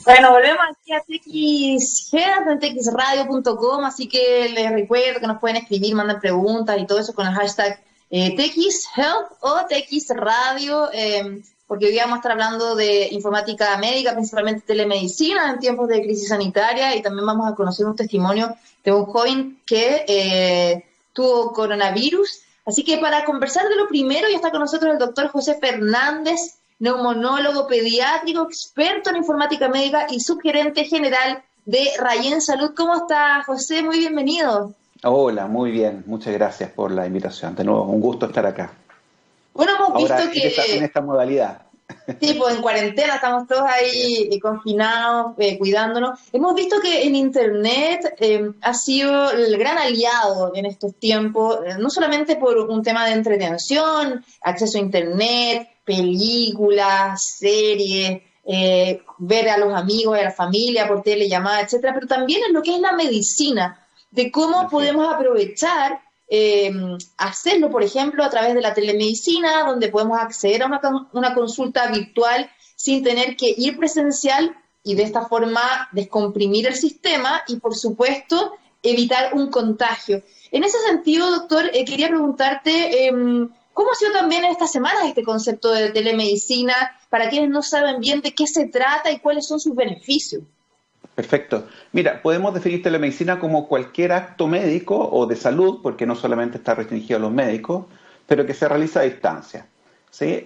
Bueno, volvemos aquí a TXHealth en txradio.com, así que les recuerdo que nos pueden escribir, mandan preguntas y todo eso con el hashtag TXHealth o TXRadio, porque hoy día vamos a estar hablando de informática médica, principalmente telemedicina en tiempos de crisis sanitaria, y también vamos a conocer un testimonio de un joven que tuvo coronavirus. Así que para conversar de lo primero, ya está con nosotros el doctor José Fernández, neumonólogo pediátrico, experto en informática médica y subgerente general de Rayen Salud. ¿Cómo está, José? Muy bienvenido. Hola, muy bien. Muchas gracias por la invitación. De nuevo, un gusto estar acá. Bueno, hemos Ahora, visto en que, esta modalidad. tipo, en cuarentena estamos todos Así es. ahí confinados, cuidándonos. Hemos visto que en Internet ha sido el gran aliado en estos tiempos, no solamente por un tema de entretención, acceso a Internet, películas, series, ver a los amigos, a la familia por telellamada, etcétera, pero también en lo que es la medicina, de cómo Así es. podemos aprovechar eh, hacerlo, por ejemplo, a través de la telemedicina, donde podemos acceder a una consulta virtual sin tener que ir presencial y de esta forma descomprimir el sistema y, por supuesto, evitar un contagio. En ese sentido, doctor, quería preguntarte, ¿cómo ha sido también en estas semanas este concepto de telemedicina para quienes no saben bien de qué se trata y cuáles son sus beneficios? Perfecto. Mira, podemos definir telemedicina como cualquier acto médico o de salud, porque no solamente está restringido a los médicos, pero que se realiza a distancia. ¿Sí?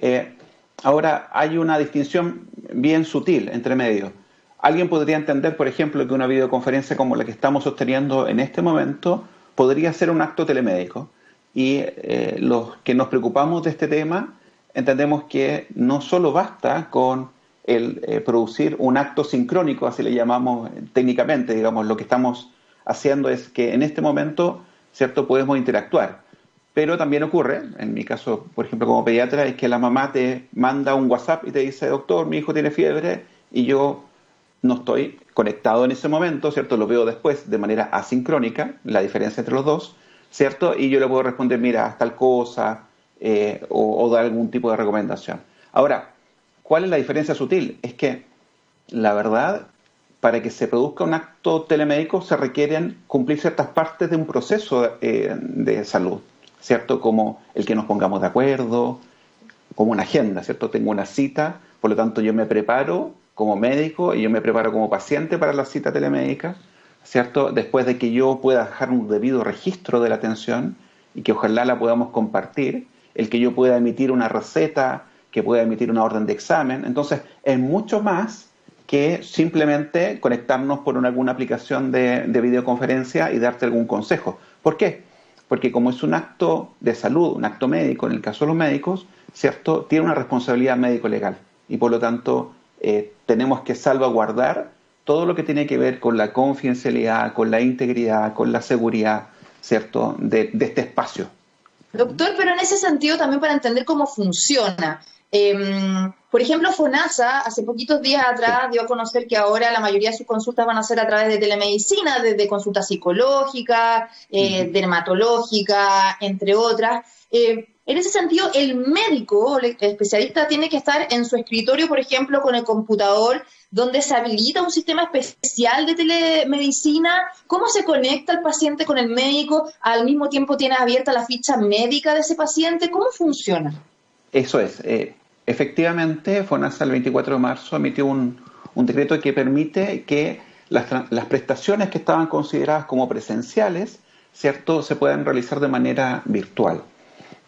Ahora, hay una distinción bien sutil entre medios. Alguien podría entender, por ejemplo, que una videoconferencia como la que estamos sosteniendo en este momento podría ser un acto telemédico. Y los que nos preocupamos de este tema entendemos que no solo basta con el producir un acto sincrónico, así le llamamos técnicamente, digamos, lo que estamos haciendo es que en este momento, ¿cierto?, podemos interactuar. Pero también ocurre, en mi caso, por ejemplo, como pediatra, es que la mamá te manda un WhatsApp y te dice, doctor, mi hijo tiene fiebre, y yo no estoy conectado en ese momento, ¿cierto? Lo veo después de manera asincrónica, la diferencia entre los dos, ¿cierto? Y yo le puedo responder, mira, haz tal cosa, o dar algún tipo de recomendación. Ahora, ¿cuál es la diferencia sutil? Es que, la verdad, para que se produzca un acto telemédico se requieren cumplir ciertas partes de un proceso de salud, ¿cierto? Como el que nos pongamos de acuerdo, como una agenda, ¿cierto? Tengo una cita, por lo tanto yo me preparo como médico y yo me preparo como paciente para la cita telemédica, ¿cierto? Después de que yo pueda dejar un debido registro de la atención y que ojalá la podamos compartir, el que yo pueda emitir una receta, que pueda emitir una orden de examen. Entonces, es mucho más que simplemente conectarnos por alguna aplicación de videoconferencia y darte algún consejo. ¿Por qué? Porque como es un acto de salud, un acto médico, en el caso de los médicos, ¿cierto? Tiene una responsabilidad médico-legal y por lo tanto tenemos que salvaguardar todo lo que tiene que ver con la confidencialidad, con la integridad, con la seguridad, ¿cierto? De este espacio. Doctor, pero en ese sentido también para entender cómo funciona. Por ejemplo, FONASA hace poquitos días Sí. atrás dio a conocer que ahora la mayoría de sus consultas van a ser a través de telemedicina, desde consulta psicológica, Uh -huh. dermatológica, entre otras. En ese sentido, el médico o el especialista tiene que estar en su escritorio, por ejemplo, con el computador, donde se habilita un sistema especial de telemedicina. ¿Cómo se conecta el paciente con el médico? Al mismo tiempo tiene abierta la ficha médica de ese paciente. ¿Cómo funciona? Eso es. Efectivamente, FONASA el 24 de marzo emitió un decreto que permite que las prestaciones que estaban consideradas como presenciales, ¿cierto?, se puedan realizar de manera virtual.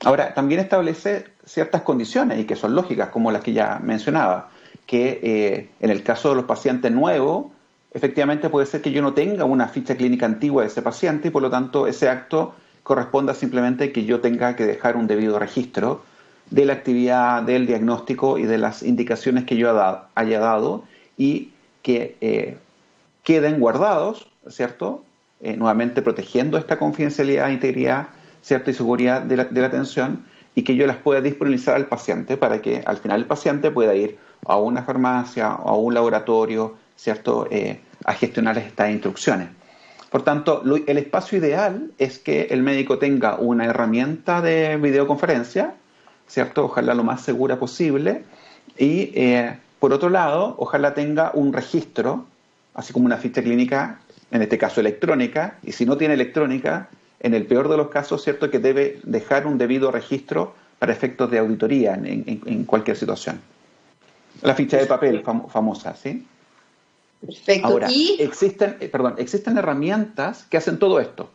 Ahora, también establece ciertas condiciones y que son lógicas, como las que ya mencionaba, que en el caso de los pacientes nuevos, efectivamente puede ser que yo no tenga una ficha clínica antigua de ese paciente y por lo tanto ese acto corresponda simplemente que yo tenga que dejar un debido registro de la actividad, del diagnóstico y de las indicaciones que yo haya dado y que queden guardados, ¿cierto? Nuevamente protegiendo esta confidencialidad, integridad, ¿cierto? Y seguridad de la atención y que yo las pueda disponibilizar al paciente para que al final el paciente pueda ir a una farmacia o a un laboratorio, ¿cierto? A gestionar estas instrucciones. Por tanto, el espacio ideal es que el médico tenga una herramienta de videoconferencia, ¿cierto? Ojalá lo más segura posible, y Por otro lado, ojalá tenga un registro, así como una ficha clínica, en este caso electrónica, y si no tiene electrónica, en el peor de los casos, cierto que debe dejar un debido registro para efectos de auditoría en cualquier situación. La ficha de papel famosa, ¿sí? Perfecto. Ahora, Y existen herramientas que hacen todo esto.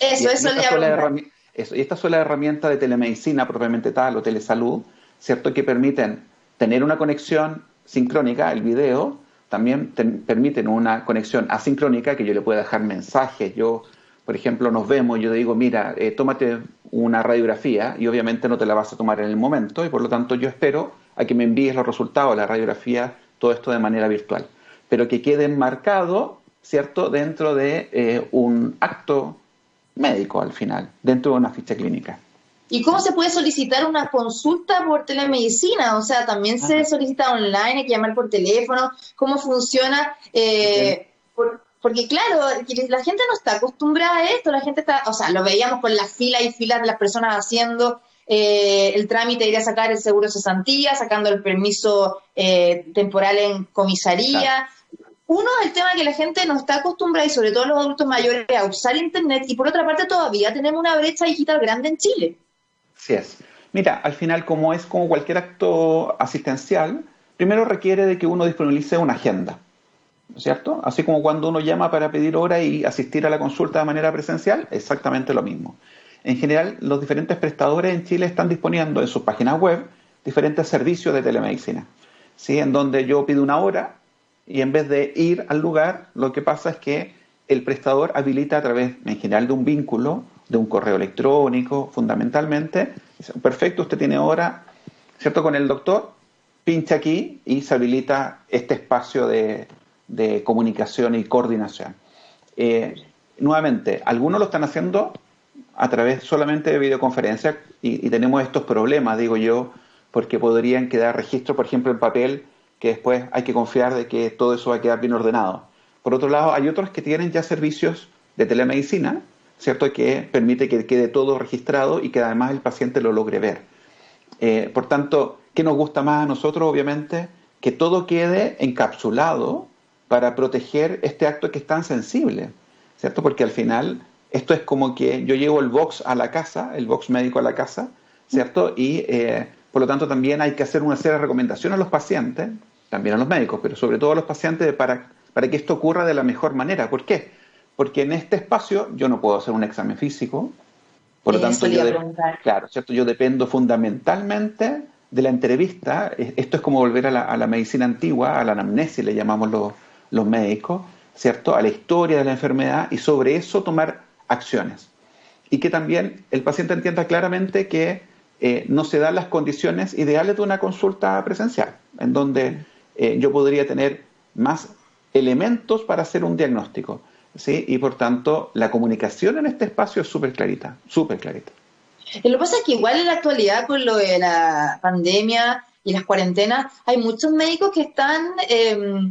Y, eso y le iba a preguntar. estas son las herramientas de telemedicina propiamente tal o telesalud, ¿cierto? Que permiten tener una conexión sincrónica, el video, también permiten una conexión asincrónica, que yo le pueda dejar mensajes. Yo, por ejemplo, nos vemos y yo te digo, mira, tómate una radiografía y obviamente no te la vas a tomar en el momento y por lo tanto yo espero a que me envíes los resultados de la radiografía, todo esto de manera virtual. Pero que quede enmarcado, ¿cierto?, dentro de un acto médico al final, dentro de una ficha clínica. ¿Y cómo se puede solicitar una consulta por telemedicina? O sea, también se Ah, solicita online, hay que llamar por teléfono. ¿Cómo funciona? bien. Porque claro, la gente no está acostumbrada a esto, la gente está, o sea, lo veíamos con las filas y filas de las personas haciendo el trámite de ir a sacar el seguro de cesantía, sacando el permiso temporal en Claro. comisaría. Uno, el tema que la gente no está acostumbrada, y sobre todo los adultos mayores, a usar Internet, y por otra parte todavía tenemos una brecha digital grande en Chile. Así es. Mira, al final, como es como cualquier acto asistencial, primero requiere de que uno disponibilice una agenda, ¿no es cierto? Así como cuando uno llama para pedir hora y asistir a la consulta de manera presencial, exactamente lo mismo. En general, los diferentes prestadores en Chile están disponiendo en sus páginas web diferentes servicios de telemedicina, ¿sí? En donde yo pido una hora y en vez de ir al lugar, lo que pasa es que el prestador habilita a través, en general, de un vínculo, de un correo electrónico, fundamentalmente. Dice, perfecto, usted tiene hora, ¿cierto? Con el doctor, pincha aquí y se habilita este espacio de comunicación y coordinación. Eh, Nuevamente, algunos lo están haciendo a través solamente de videoconferencia y tenemos estos problemas, digo yo, porque podrían quedar registros, por ejemplo, en papel, que después hay que confiar de que todo eso va a quedar bien ordenado. Por otro lado, hay otros que tienen ya servicios de telemedicina, ¿cierto? Que permite que quede todo registrado y que además el paciente lo logre ver. Por tanto, ¿qué nos gusta más a nosotros? Obviamente, que todo quede encapsulado para proteger este acto que es tan sensible, ¿cierto? Porque al final esto es como que yo llevo el box a la casa, el box médico a la casa, ¿cierto? Y por lo tanto también hay que hacer una serie de recomendaciones a los pacientes, también a los médicos, pero sobre todo a los pacientes para que esto ocurra de la mejor manera. ¿Por qué? Porque en este espacio yo no puedo hacer un examen físico, por lo tanto, Eso le iba a preguntar. claro, ¿cierto? Yo dependo fundamentalmente de la entrevista. Esto es como volver a la medicina antigua, a la anamnesis, le llamamos los médicos, ¿cierto? A la historia de la enfermedad y sobre eso tomar acciones. Y que también el paciente entienda claramente que no se dan las condiciones ideales de una consulta presencial, en donde yo podría tener más elementos para hacer un diagnóstico. ¿Sí? Y por tanto, la comunicación en este espacio es súper clarita, súper clarita. Lo que pasa es que igual en la actualidad con lo de la pandemia y las cuarentenas, hay muchos médicos que están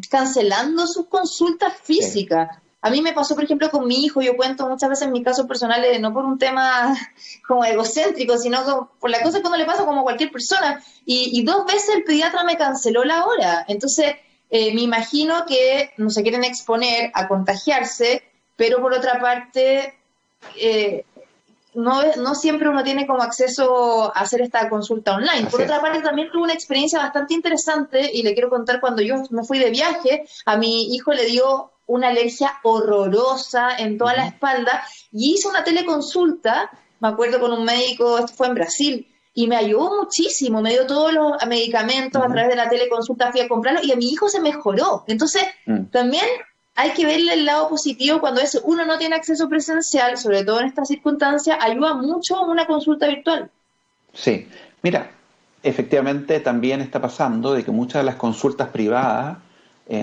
cancelando sus consultas Sí. físicas. A mí me pasó, por ejemplo, con mi hijo, yo cuento muchas veces mis casos personales, no por un tema como egocéntrico, sino por la cosa que uno le pasa como a cualquier persona. Y dos veces el pediatra me canceló la hora. Entonces, me imagino que no se quieren exponer a contagiarse, pero por otra parte, eh, no siempre uno tiene como acceso a hacer esta consulta online. Por Así otra es. parte, también tuve una experiencia bastante interesante y le quiero contar cuando yo me fui de viaje, a mi hijo le dio una alergia horrorosa en toda la Ujú, espalda y hice una teleconsulta, me acuerdo con un médico, esto fue en Brasil, y me ayudó muchísimo, me dio todos los medicamentos a ujú, través de la teleconsulta, fui a comprarlo y a mi hijo se mejoró. Entonces, mm. también hay que verle el lado positivo cuando uno no tiene acceso presencial, sobre todo en estas circunstancias, ayuda mucho una consulta virtual. Sí. Mira, efectivamente también está pasando de que muchas de las consultas privadas,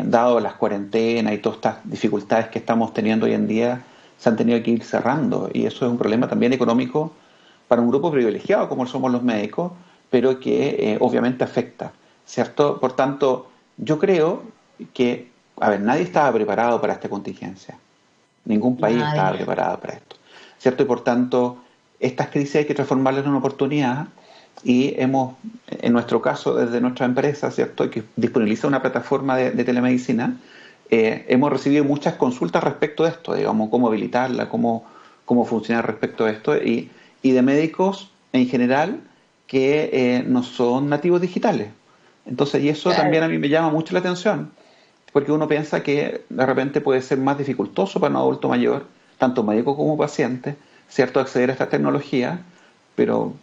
dado las cuarentenas y todas estas dificultades que estamos teniendo hoy en día, se han tenido que ir cerrando. Y eso es un problema también económico para un grupo privilegiado como somos los médicos, pero que obviamente afecta, ¿cierto? Por tanto, yo creo que, a ver, nadie estaba preparado para esta contingencia. Ningún país estaba Nadie. preparado para esto, ¿cierto? Y por tanto, estas crisis hay que transformarlas en una oportunidad y hemos, en nuestro caso, desde nuestra empresa, ¿cierto?, que disponibiliza una plataforma de telemedicina, hemos recibido muchas consultas respecto de esto, digamos, cómo habilitarla, cómo funcionar respecto a esto, y de médicos en general que no son nativos digitales. Entonces, y eso también Claro. a mí me llama mucho la atención, porque uno piensa que de repente puede ser más dificultoso para un adulto mayor, tanto médico como paciente, ¿cierto?, acceder a esta tecnología, pero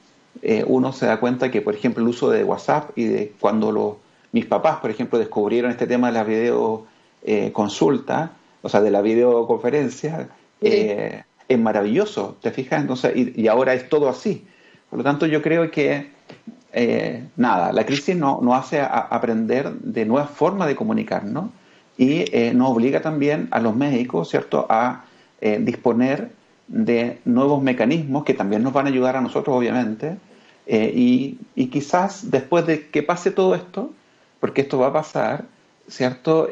uno se da cuenta que, por ejemplo, el uso de WhatsApp y de cuando mis papás, por ejemplo, descubrieron este tema de la videoconsulta, o sea, de la videoconferencia, Sí. es maravilloso, ¿te fijas? Entonces, y ahora es todo así. Por lo tanto, yo creo que nada, la crisis nos hace aprender de nuevas formas de comunicarnos y nos obliga también a los médicos, ¿cierto?, a disponer de nuevos mecanismos que también nos van a ayudar a nosotros, obviamente, y quizás después de que pase todo esto, porque esto va a pasar, ¿cierto?,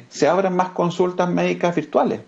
se abran más consultas médicas virtuales.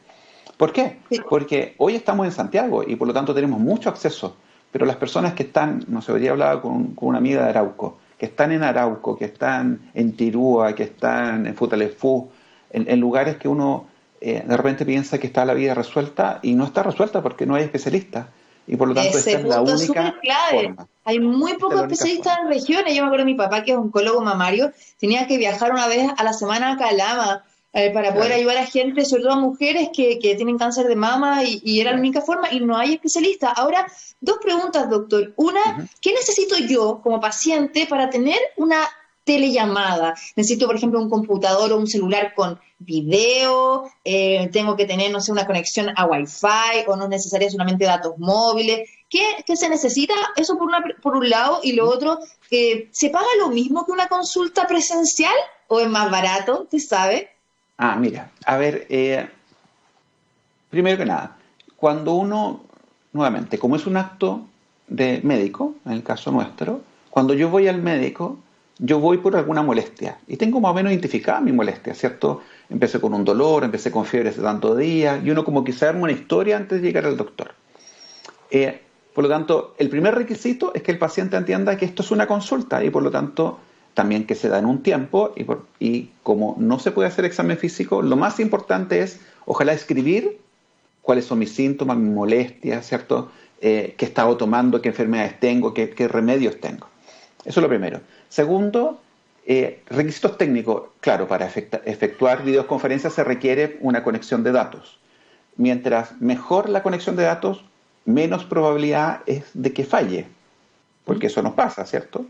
¿Por qué? Sí. Porque hoy estamos en Santiago y por lo tanto tenemos mucho acceso, pero las personas que están, no sé, hoy día hablaba con una amiga de Arauco, que están en Arauco, que están en Tirúa, que están en Futalefú, en lugares que uno de repente piensa que está la vida resuelta y no está resuelta porque no hay especialistas. Y por lo tanto Ese esta es la punto es súper única clave. forma. Hay muy Esta es pocos la única especialistas forma. en regiones. Yo me acuerdo de mi papá, que es oncólogo mamario, tenía que viajar una vez a la semana a Calama para poder Claro, ayudar a gente, sobre todo a mujeres que tienen cáncer de mama, y era la claro. única forma, y no hay especialistas. Ahora, dos preguntas, doctor. Una, Ujú. ¿qué necesito yo como paciente para tener una telellamada? Necesito, por ejemplo, un computador o un celular con video, tengo que tener, no sé, una conexión a Wi-Fi, o no es necesaria solamente datos móviles. ¿Qué se necesita? Eso por un lado, y lo otro, ¿se paga lo mismo que una consulta presencial o es más barato? ¿Usted sabe? Ah, mira, a ver, primero que nada, cuando uno, nuevamente, como es un acto de médico, en el caso nuestro, cuando yo voy al médico, yo voy por alguna molestia y tengo más o menos identificada mi molestia, ¿cierto? Empecé con un dolor, empecé con fiebre hace tantos días y uno como que se arma una historia antes de llegar al doctor. Por lo tanto, el primer requisito es que el paciente entienda que esto es una consulta y por lo tanto también que se da en un tiempo y como no se puede hacer examen físico, lo más importante es ojalá escribir cuáles son mis síntomas, mis molestias, ¿cierto? ¿Qué he estado tomando, qué enfermedades tengo, qué remedios tengo? Eso es lo primero. Segundo, requisitos técnicos. Claro, para efectuar videoconferencias se requiere una conexión de datos. Mientras mejor la conexión de datos, menos probabilidad es de que falle, porque eso nos pasa, ¿cierto?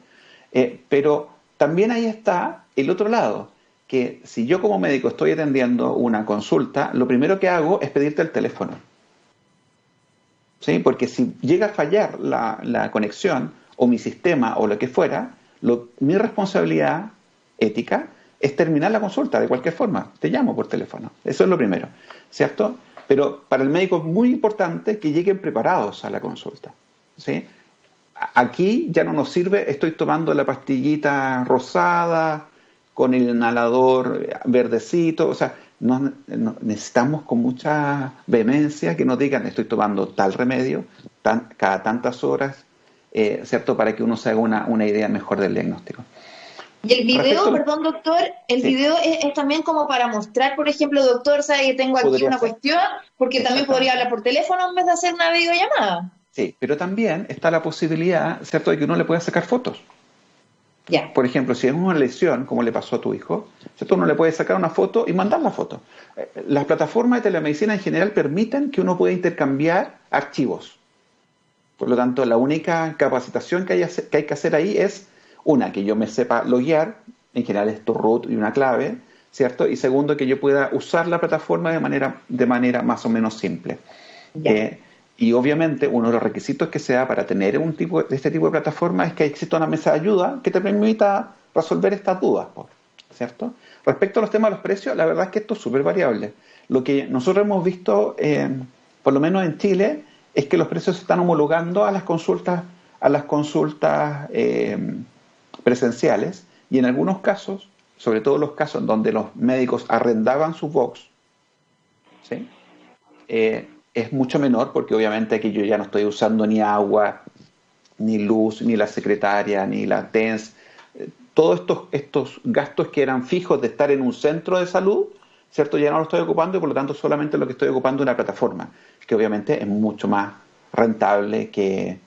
Pero también ahí está el otro lado, que si yo como médico estoy atendiendo una consulta, lo primero que hago es pedirte el teléfono, ¿sí? Porque si llega a fallar la conexión o mi sistema o lo que fuera, mi responsabilidad ética es terminar la consulta de cualquier forma. Te llamo por teléfono. Eso es lo primero, ¿cierto? Pero para el médico es muy importante que lleguen preparados a la consulta, ¿sí? Aquí ya no nos sirve, estoy tomando la pastillita rosada con el inhalador verdecito, o sea, necesitamos con mucha vehemencia que nos digan estoy tomando tal remedio cada tantas horas, ¿cierto? Para que uno se haga una idea mejor del diagnóstico. Y el Respecto video, a los... perdón, doctor, el Sí, video es también como para mostrar, por ejemplo, doctor, sabe que tengo aquí podría una ser, cuestión, porque también podría exactamente. hablar por teléfono en vez de hacer una videollamada. Sí, pero también está la posibilidad, ¿cierto?, de que uno le pueda sacar fotos. Ya. Por ejemplo, si es una lesión, como le pasó a tu hijo, ¿cierto? Uno le puede sacar una foto y mandar la foto. Las plataformas de telemedicina en general permiten que uno pueda intercambiar archivos. Por lo tanto, la única capacitación que hay que hacer ahí es, una, que yo me sepa loguear, en general es tu root y una clave, ¿cierto? Y segundo, que yo pueda usar la plataforma de manera más o menos simple. Ya. Eh, y obviamente uno de los requisitos que se da para tener este tipo de plataforma es que exista una mesa de ayuda que te permita resolver estas dudas, ¿cierto? Respecto a los temas de los precios, la verdad es que esto es súper variable. Lo que nosotros hemos visto, por lo menos en Chile, es que los precios se están homologando a las consultas presenciales y en algunos casos, sobre todo los casos donde los médicos arrendaban su box, ¿sí? Es mucho menor porque obviamente aquí yo ya no estoy usando ni agua, ni luz, ni la secretaria, ni la TENS, todos estos gastos que eran fijos de estar en un centro de salud, ¿cierto? Ya no lo estoy ocupando y por lo tanto solamente lo que estoy ocupando es una plataforma, que obviamente es mucho más rentable que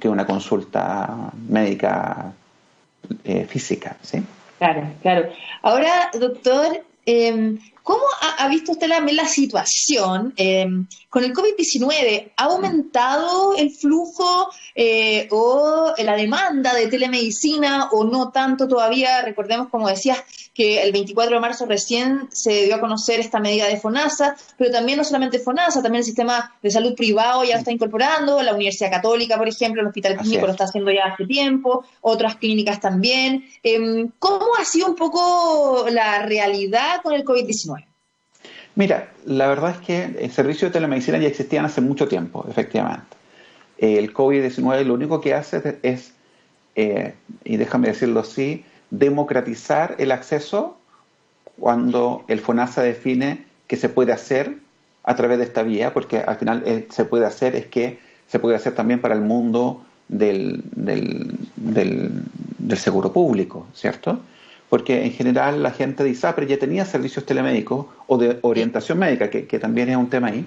una consulta médica física, ¿sí? Claro, claro. Ahora, doctor, ¿cómo ha visto usted también la situación con el COVID-19? ¿Ha aumentado el flujo o la demanda de telemedicina o no tanto todavía? Recordemos, como decías, que el 24 de marzo recién se dio a conocer esta medida de FONASA, pero también no solamente FONASA, también el sistema de salud privado ya lo está incorporando, la Universidad Católica, por ejemplo, el Hospital Así Clínico lo es. está haciendo ya hace tiempo, otras clínicas también. ¿Cómo ha sido un poco la realidad con el COVID-19? Mira, la verdad es que el servicio de telemedicina ya existían hace mucho tiempo, efectivamente. El COVID-19 lo único que hace es, y déjame decirlo así, democratizar el acceso cuando el FONASA define que se puede hacer a través de esta vía, porque al final se puede hacer es que se puede hacer también para el mundo del seguro público, ¿cierto? Porque en general la gente dice, pero ya tenía servicios telemédicos o de Sí. orientación médica, que también es un tema ahí,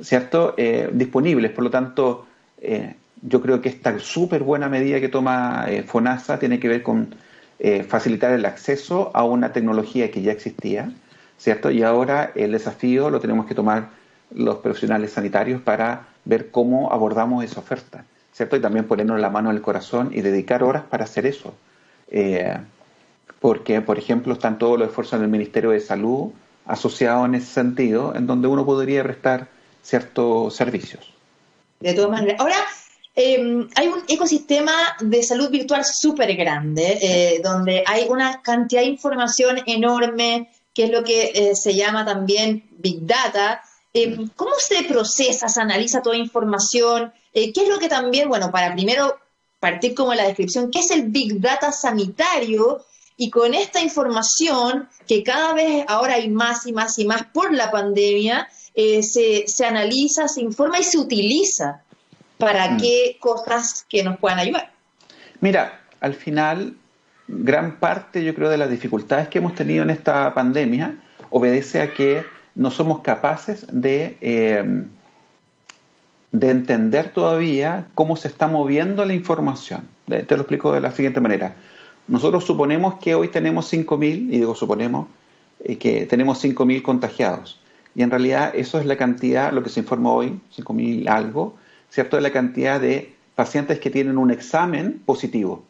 ¿cierto? Disponibles, por lo tanto, yo creo que esta súper buena medida que toma FONASA tiene que ver con facilitar el acceso a una tecnología que ya existía, ¿cierto? Y ahora el desafío lo tenemos que tomar los profesionales sanitarios para ver cómo abordamos esa oferta, ¿cierto? Y también ponernos la mano en el corazón y dedicar horas para hacer eso. Eh, Porque, por ejemplo, están todos los esfuerzos del Ministerio de Salud asociados en ese sentido, en donde uno podría prestar ciertos servicios. De todas maneras. Ahora, hay un ecosistema de salud virtual súper grande, Sí. donde hay una cantidad de información enorme, que es lo que se llama también Big Data. Mm. ¿Cómo se procesa, se analiza toda información? ¿Qué es lo que también, bueno, para primero partir como en la descripción, qué es el Big Data sanitario? Y con esta información, que cada vez ahora hay más y más y más por la pandemia, se analiza, se informa y se utiliza para Mm. qué cosas que nos puedan ayudar. Mira, al final, gran parte, yo creo, de las dificultades que hemos tenido en esta pandemia obedece a que no somos capaces de entender todavía cómo se está moviendo la información. Te lo explico de la siguiente manera. Nosotros suponemos que hoy tenemos 5.000, y digo suponemos, que tenemos 5.000 contagiados. Y en realidad eso es la cantidad, lo que se informa hoy, 5.000 algo, ¿cierto? Es la cantidad de pacientes que tienen un examen positivo,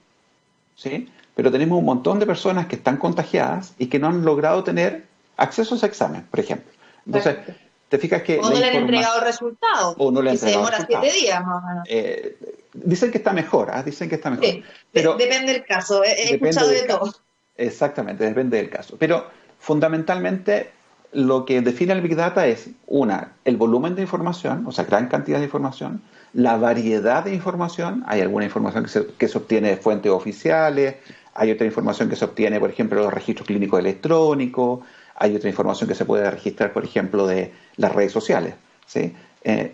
¿sí? Pero tenemos un montón de personas que están contagiadas y que no han logrado tener acceso a ese examen, por ejemplo. Entonces, Exacto. te fijas que O la no le han entregado información el resultado, o no le han que se entregado demora resultados. 7 días más o menos. Eh, Dicen que está mejor, ¿ah? Dicen que está mejor, Sí, pero depende del caso. He depende escuchado del de caso. todo. Exactamente, depende del caso. Pero fundamentalmente lo que define el Big Data es, una, el volumen de información, o sea, gran cantidad de información, la variedad de información, hay alguna información que se obtiene de fuentes oficiales, hay otra información que se obtiene, por ejemplo, de los registros clínicos electrónicos, hay otra información que se puede registrar, por ejemplo, de las redes sociales, ¿sí?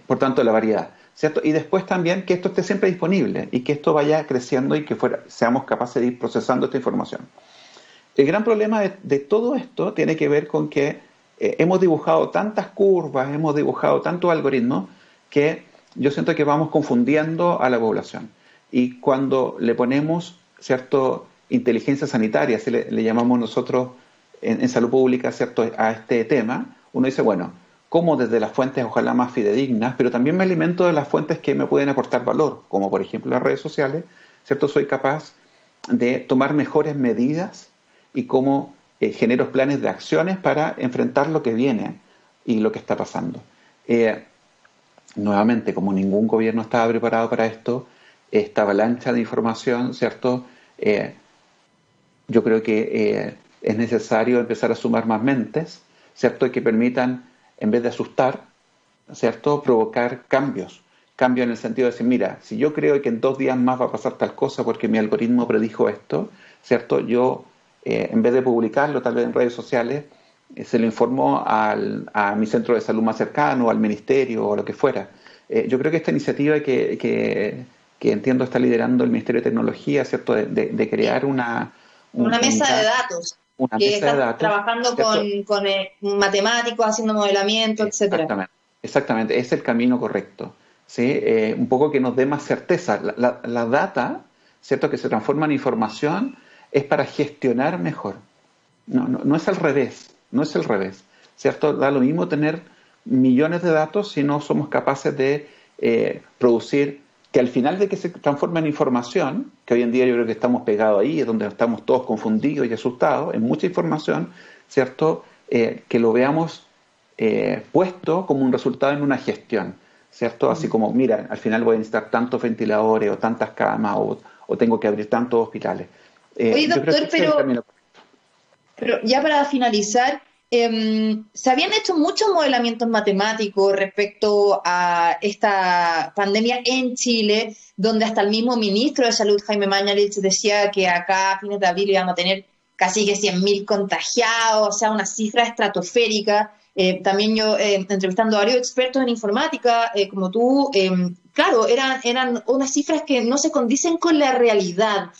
Por tanto, la variedad, ¿cierto? Y después también que esto esté siempre disponible y que esto vaya creciendo y que seamos capaces de ir procesando esta información. El gran problema de todo esto tiene que ver con que hemos dibujado tantas curvas, hemos dibujado tantos algoritmos que yo siento que vamos confundiendo a la población. Y cuando le ponemos, ¿cierto?, inteligencia sanitaria, así le llamamos nosotros en salud pública, ¿cierto?, a este tema, uno dice, bueno, como desde las fuentes ojalá más fidedignas, pero también me alimento de las fuentes que me pueden aportar valor, como por ejemplo las redes sociales, ¿cierto? Soy capaz de tomar mejores medidas y cómo genero planes de acciones para enfrentar lo que viene y lo que está pasando. Eh, Nuevamente, como ningún gobierno estaba preparado para esto, esta avalancha de información, ¿cierto? Yo creo que es necesario empezar a sumar más mentes, ¿cierto? Y que permitan, en vez de asustar, ¿cierto?, provocar cambios. Cambios en el sentido de decir, mira, si yo creo que en 2 días más va a pasar tal cosa porque mi algoritmo predijo esto, ¿cierto? Yo, en vez de publicarlo tal vez en redes sociales, se lo informo a mi centro de salud más cercano, al ministerio o lo que fuera. Yo creo que esta iniciativa hay que que entiendo está liderando el Ministerio de Tecnología, ¿cierto? De crear Una mesa de datos, una que mesa de está datos, trabajando ¿cierto? con matemáticos, haciendo modelamiento, etcétera. Exactamente, exactamente, es el camino correcto, ¿sí? Un poco que nos dé más certeza. La data, ¿cierto? Que se transforma en información, es para gestionar mejor. No es al revés, no es al revés, ¿cierto? Da lo mismo tener millones de datos si no somos capaces de producir, que al final de que se transforma en información, que hoy en día yo creo que estamos pegados ahí, es donde estamos todos confundidos y asustados, en mucha información, ¿cierto? Que lo veamos puesto como un resultado en una gestión, ¿cierto? Así como, mira, al final voy a necesitar tantos ventiladores o tantas camas o tengo que abrir tantos hospitales. Oye, Yo creo que doctor, ese es el camino. pero ya para finalizar, se habían hecho muchos modelamientos matemáticos respecto a esta pandemia en Chile, donde hasta el mismo ministro de Salud, Jaime Mañalich, decía que acá a fines de abril íbamos a tener casi que 100.000 contagiados, o sea, una cifra estratosférica. También yo, entrevistando a varios expertos en informática, como tú, claro, eran unas cifras que no se condicen con la realidad.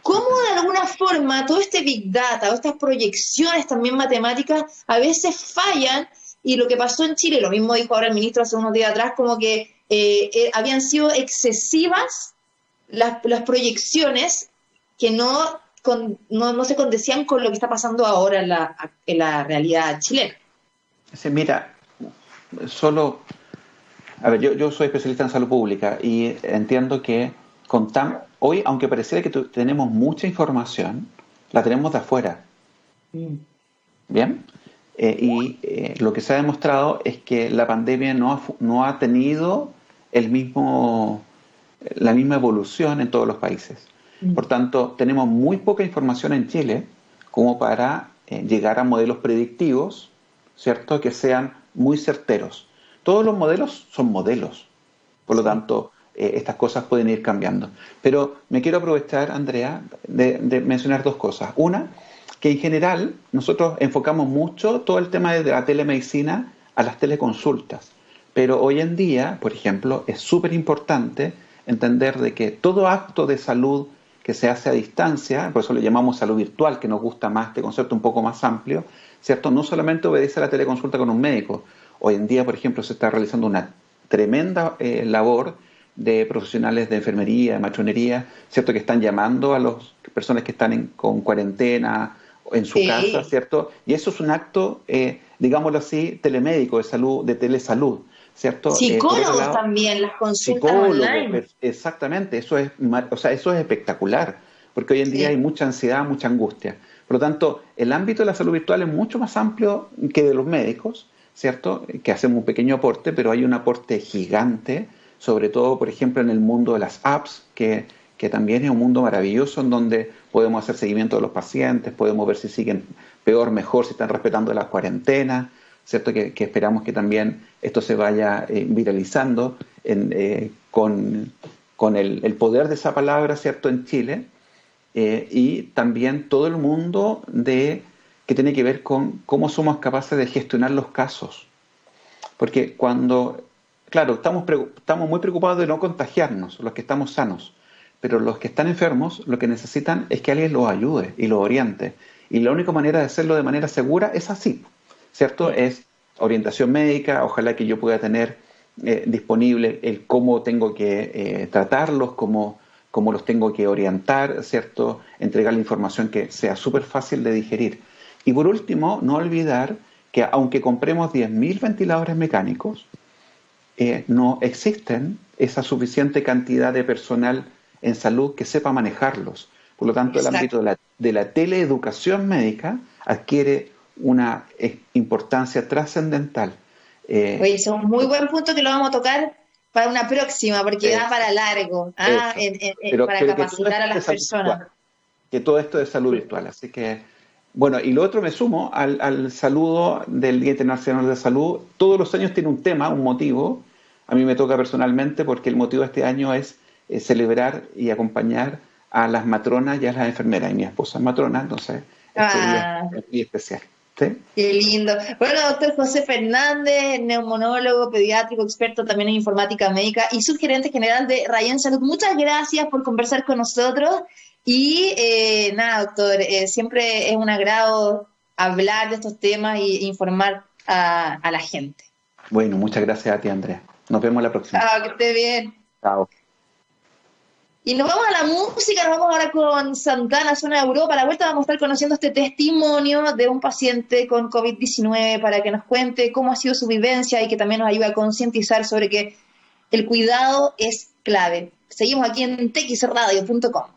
¿Cómo de alguna forma todo este Big Data o estas proyecciones también matemáticas a veces fallan? Y lo que pasó en Chile, lo mismo dijo ahora el ministro hace unos días atrás, como que habían sido excesivas las proyecciones que no se condecían con lo que está pasando ahora en la realidad chilena. Sí, mira, solo, a ver, yo soy especialista en salud pública y entiendo que hoy, aunque pareciera que tenemos mucha información, la tenemos de afuera, ¿bien? Lo que se ha demostrado es que la pandemia no ha tenido el mismo, la misma evolución en todos los países. Por tanto, tenemos muy poca información en Chile como para llegar a modelos predictivos, ¿cierto? Que sean muy certeros. Todos los modelos son modelos, por lo tanto, estas cosas pueden ir cambiando. Pero me quiero aprovechar, Andrea, de mencionar dos cosas. Una, que en general nosotros enfocamos mucho todo el tema de la telemedicina a las teleconsultas. Pero hoy en día, por ejemplo, es súper importante entender de que todo acto de salud que se hace a distancia, por eso le llamamos salud virtual, que nos gusta más, este concepto un poco más amplio, ¿cierto? No solamente obedece a la teleconsulta con un médico. Hoy en día, por ejemplo, se está realizando una tremenda labor de profesionales de enfermería, de matronería, ¿cierto? Que están llamando a las personas que están con cuarentena en su casa, Sí. ¿cierto? Y eso es un acto, digámoslo así, telemédico, de salud, de telesalud, ¿cierto? Por otro Psicólogos lado, también, las consultas psicólogo, online. exactamente, o sea, eso es espectacular, porque hoy en día hay Sí. mucha ansiedad, mucha angustia. Por lo tanto, el ámbito de la salud virtual es mucho más amplio que de los médicos, ¿cierto? Que hacemos un pequeño aporte, pero hay un aporte gigante, sobre todo, por ejemplo, en el mundo de las apps, que también es un mundo maravilloso en donde podemos hacer seguimiento de los pacientes, podemos ver si siguen peor, mejor, si están respetando las cuarentenas, ¿cierto? Que esperamos que también esto se vaya viralizando con el poder de esa palabra, ¿cierto? En Chile, y también todo el mundo que tiene que ver con cómo somos capaces de gestionar los casos. Porque claro, estamos muy preocupados de no contagiarnos, los que estamos sanos, pero los que están enfermos lo que necesitan es que alguien los ayude y los oriente. Y la única manera de hacerlo de manera segura es así, ¿cierto? Sí. Es orientación médica, ojalá que yo pueda tener disponible el cómo tengo que tratarlos, cómo los tengo que orientar, ¿cierto? Entregar la información que sea súper fácil de digerir. Y por último, no olvidar que aunque compremos 10.000 ventiladores mecánicos, no existen esa suficiente cantidad de personal en salud que sepa manejarlos. Por lo tanto, el ámbito Exacto. de la teleeducación médica adquiere una importancia trascendental. Oye, Eh, ese es un muy buen punto que lo vamos a tocar para una próxima, porque da eso, para largo, eso. para Pero que todo capacitar esto a es de las salud virtual. personas. Que todo esto es salud Sí. virtual. Así que, bueno, y lo otro me sumo al saludo del Día Internacional de Salud. Todos los años tiene un tema, un motivo. A mí me toca personalmente porque el motivo de este año es celebrar y acompañar a las matronas y a las enfermeras. Y mi esposa es matrona, entonces este día Ah, es muy especial. ¿Sí? Qué lindo. Bueno, doctor José Fernández, neumonólogo, pediátrico, experto también en informática médica y subgerente general de Rayen Salud. Muchas gracias por conversar con nosotros. Y nada, doctor, siempre es un agrado hablar de estos temas e informar a la gente. Bueno, muchas gracias a ti, Andrea. Nos vemos la próxima. Chao, que esté bien. Chao. Y nos vamos a la música, nos vamos ahora con Santana, Zona de Europa. A la vuelta vamos a estar conociendo este testimonio de un paciente con COVID-19 para que nos cuente cómo ha sido su vivencia y que también nos ayude a concientizar sobre que el cuidado es clave. Seguimos aquí en texradio.com.